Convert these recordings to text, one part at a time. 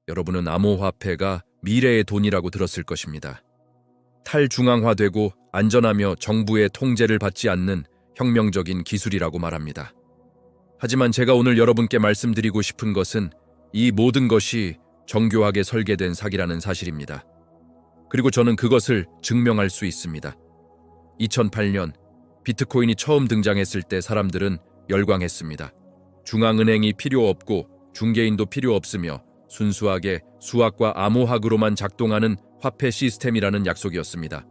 여러분은 암호화폐가 미래의 돈이라고 들었을 것입니다. 탈중앙화되고 안전하며 정부의 통제를 받지 않는 혁명적인 기술이라고 말합니다. 하지만 제가 오늘 여러분께 말씀드리고 싶은 것은 이 모든 것이 정교하게 설계된 사기라는 사실입니다. 그리고 저는 그것을 증명할 수 있습니다. 2008년 비트코인이 처음 등장했을 때 사람들은 열광했습니다. 중앙은행이 필요 없고 중개인도 필요 없으며 순수하게 수학과 암호학으로만 작동하는 화폐 시스템이라는 약속이었습니다.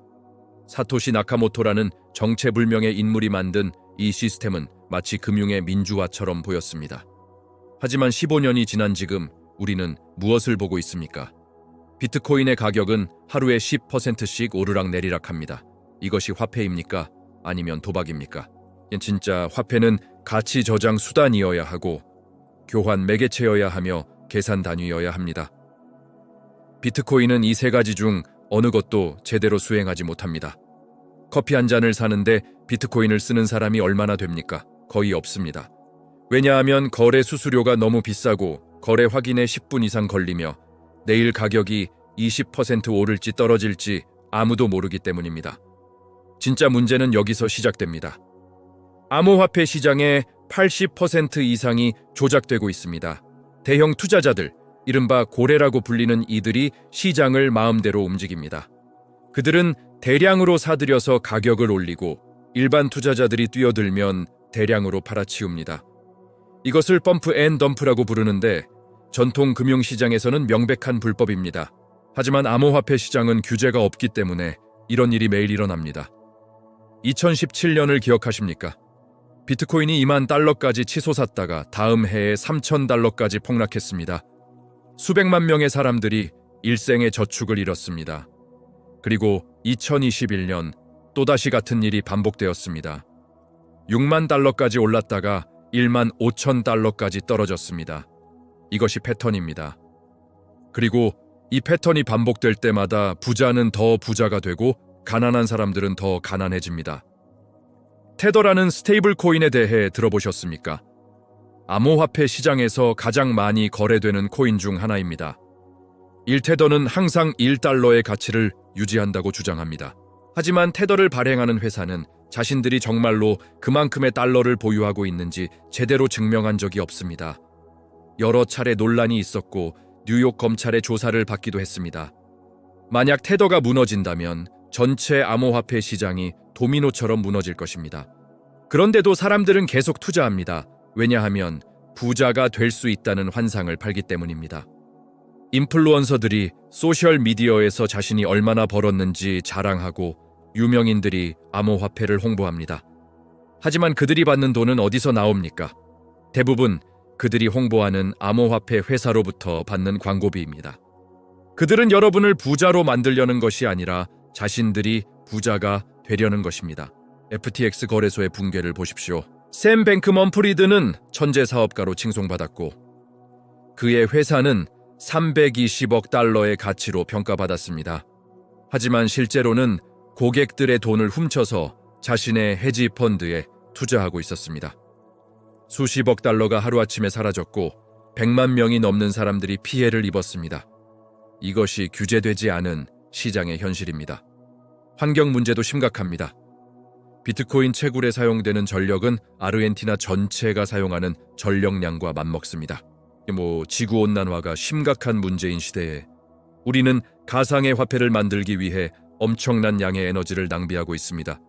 사토시 나카모토라는 정체불명의 인물이 만든 이 시스템은 마치 금융의 민주화처럼 보였습니다. 하지만 15년이 지난 지금 우리는 무엇을 보고 있습니까? 비트코인의 가격은 하루에 10%씩 오르락내리락합니다. 이것이 화폐입니까? 아니면 도박입니까? 진짜 화폐는 가치 저장 수단이어야 하고 교환 매개체여야 하며 계산 단위여야 합니다. 비트코인은 이 세 가지 중 어느 것도 제대로 수행하지 못합니다. 커피 한 잔을 사는데 비트코인을 쓰는 사람이 얼마나 됩니까? 거의 없습니다. 왜냐하면 거래 수수료가 너무 비싸고 거래 확인에 10분 이상 걸리며 내일 가격이 20% 오를지 떨어질지 아무도 모르기 때문입니다. 진짜 문제는 여기서 시작됩니다. 암호화폐 시장의 80% 이상이 조작되고 있습니다. 대형 투자자들, 이른바 고래라고 불리는 이들이 시장을 마음대로 움직입니다. 그들은 대량으로 사들여서 가격을 올리고 일반 투자자들이 뛰어들면 대량으로 팔아치웁니다. 이것을 펌프 앤 덤프라고 부르는데 전통 금융시장에서는 명백한 불법입니다. 하지만 암호화폐 시장은 규제가 없기 때문에 이런 일이 매일 일어납니다. 2017년을 기억하십니까? 비트코인이 2만 달러까지 치솟았다가 다음 해에 3천 달러까지 폭락했습니다. 수백만 명의 사람들이 일생의 저축을 잃었습니다. 그리고 2021년 또다시 같은 일이 반복되었습니다. 6만 달러까지 올랐다가 1만 5천 달러까지 떨어졌습니다. 이것이 패턴입니다. 그리고 이 패턴이 반복될 때마다 부자는 더 부자가 되고 가난한 사람들은 더 가난해집니다. 테더라는 스테이블 코인에 대해 들어보셨습니까? 암호화폐 시장에서 가장 많이 거래되는 코인 중 하나입니다. 1테더는 항상 1달러의 가치를 유지한다고 주장합니다. 하지만 테더를 발행하는 회사는 자신들이 정말로 그만큼의 달러를 보유하고 있는지 제대로 증명한 적이 없습니다. 여러 차례 논란이 있었고 뉴욕 검찰의 조사를 받기도 했습니다. 만약 테더가 무너진다면 전체 암호화폐 시장이 도미노처럼 무너질 것입니다. 그런데도 사람들은 계속 투자합니다. 왜냐하면 부자가 될 수 있다는 환상을 팔기 때문입니다. 인플루언서들이 소셜미디어에서 자신이 얼마나 벌었는지 자랑하고 유명인들이 암호화폐를 홍보합니다. 하지만 그들이 받는 돈은 어디서 나옵니까? 대부분 그들이 홍보하는 암호화폐 회사로부터 받는 광고비입니다. 그들은 여러분을 부자로 만들려는 것이 아니라 자신들이 부자가 되려는 것입니다. FTX 거래소의 붕괴를 보십시오. 샘 뱅크먼프리드는 천재 사업가로 칭송받았고 그의 회사는 320억 달러의 가치로 평가받았습니다. 하지만 실제로는 고객들의 돈을 훔쳐서 자신의 헤지 펀드에 투자하고 있었습니다. 수십억 달러가 하루아침에 사라졌고 100만 명이 넘는 사람들이 피해를 입었습니다. 이것이 규제되지 않은 시장의 현실입니다. 환경 문제도 심각합니다. 비트코인 채굴에 사용되는 전력은 아르헨티나 전체가 사용하는 전력량과 맞먹습니다. 지구온난화가 심각한 문제인 시대에 우리는 가상의 화폐를 만들기 위해 엄청난 양의 에너지를 낭비하고 있습니다.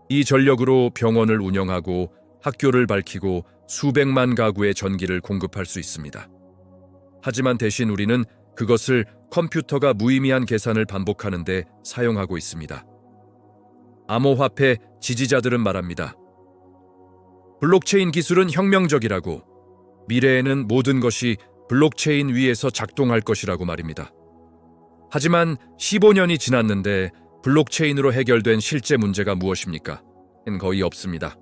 이 전력으로 병원을 운영하고 학교를 밝히고 수백만 가구의 전기를 공급할 수 있습니다. 하지만 대신 우리는 그것을 컴퓨터가 무의미한 계산을 반복하는 데 사용하고 있습니다. 암호화폐 지지자들은 말합니다. 블록체인 기술은 혁명적이라고, 미래에는 모든 것이 블록체인 위에서 작동할 것이라고 말입니다. 하지만 15년이 지났는데 블록체인으로 해결된 실제 문제가 무엇입니까? 거의 없습니다.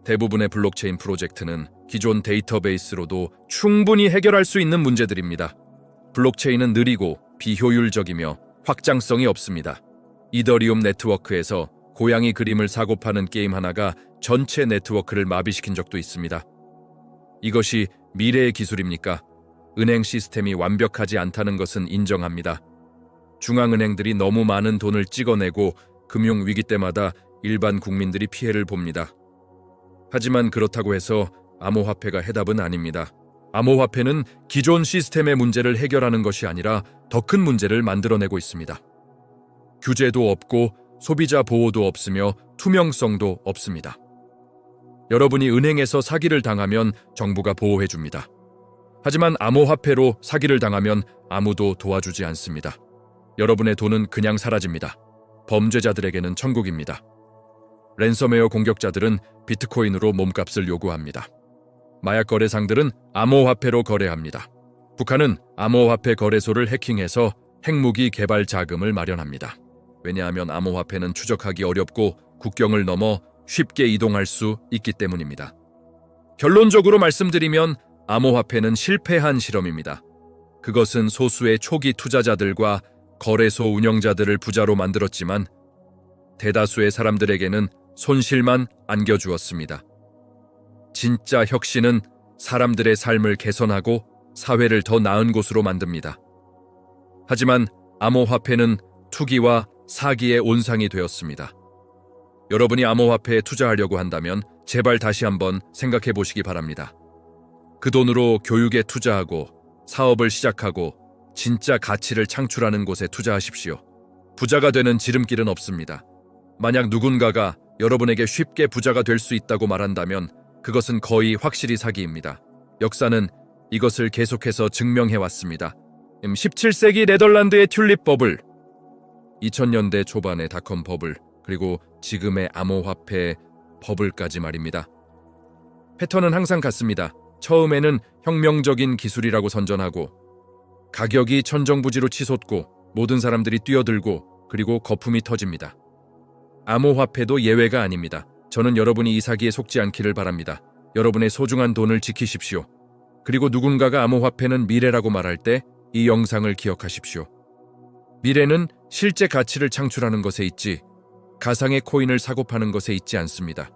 대부분의 블록체인 프로젝트는 기존 데이터베이스로도 충분히 해결할 수 있는 문제들입니다. 블록체인은 느리고 비효율적이며 확장성이 없습니다. 이더리움 네트워크에서 고양이 그림을 사고 파는 게임 하나가 전체 네트워크를 마비시킨 적도 있습니다. 이것이 미래의 기술입니까? 은행 시스템이 완벽하지 않다는 것은 인정합니다. 중앙은행들이 너무 많은 돈을 찍어내고 금융위기 때마다 일반 국민들이 피해를 봅니다. 하지만 그렇다고 해서 암호화폐가 해답은 아닙니다. 암호화폐는 기존 시스템의 문제를 해결하는 것이 아니라 더 큰 문제를 만들어내고 있습니다. 규제도 없고 소비자 보호도 없으며 투명성도 없습니다. 여러분이 은행에서 사기를 당하면 정부가 보호해줍니다. 하지만 암호화폐로 사기를 당하면 아무도 도와주지 않습니다. 여러분의 돈은 그냥 사라집니다. 범죄자들에게는 천국입니다. 랜섬웨어 공격자들은 비트코인으로 몸값을 요구합니다. 마약 거래상들은 암호화폐로 거래합니다. 북한은 암호화폐 거래소를 해킹해서 핵무기 개발 자금을 마련합니다. 왜냐하면 암호화폐는 추적하기 어렵고 국경을 넘어 쉽게 이동할 수 있기 때문입니다. 결론적으로 말씀드리면 암호화폐는 실패한 실험입니다. 그것은 소수의 초기 투자자들과 거래소 운영자들을 부자로 만들었지만 대다수의 사람들에게는 손실만 안겨주었습니다. 진짜 혁신은 사람들의 삶을 개선하고 사회를 더 나은 곳으로 만듭니다. 하지만 암호화폐는 투기와 사기의 온상이 되었습니다. 여러분이 암호화폐에 투자하려고 한다면 제발 다시 한번 생각해 보시기 바랍니다. 그 돈으로 교육에 투자하고 사업을 시작하고 진짜 가치를 창출하는 곳에 투자하십시오. 부자가 되는 지름길은 없습니다. 만약 누군가가 여러분에게 쉽게 부자가 될 수 있다고 말한다면 그것은 거의 확실히 사기입니다. 역사는 이것을 계속해서 증명해 왔습니다. 17세기 네덜란드의 튤립 버블, 2000년대 초반의 닷컴 버블, 그리고 지금의 암호화폐 버블까지 말입니다. 패턴은 항상 같습니다. 처음에는 혁명적인 기술이라고 선전하고 가격이 천정부지로 치솟고 모든 사람들이 뛰어들고 그리고 거품이 터집니다. 암호화폐도 예외가 아닙니다. 저는 여러분이 이 사기에 속지 않기를 바랍니다. 여러분의 소중한 돈을 지키십시오. 그리고 누군가가 암호화폐는 미래라고 말할 때 이 영상을 기억하십시오. 미래는 실제 가치를 창출하는 것에 있지 가상의 코인을 사고 파는 것에 있지 않습니다.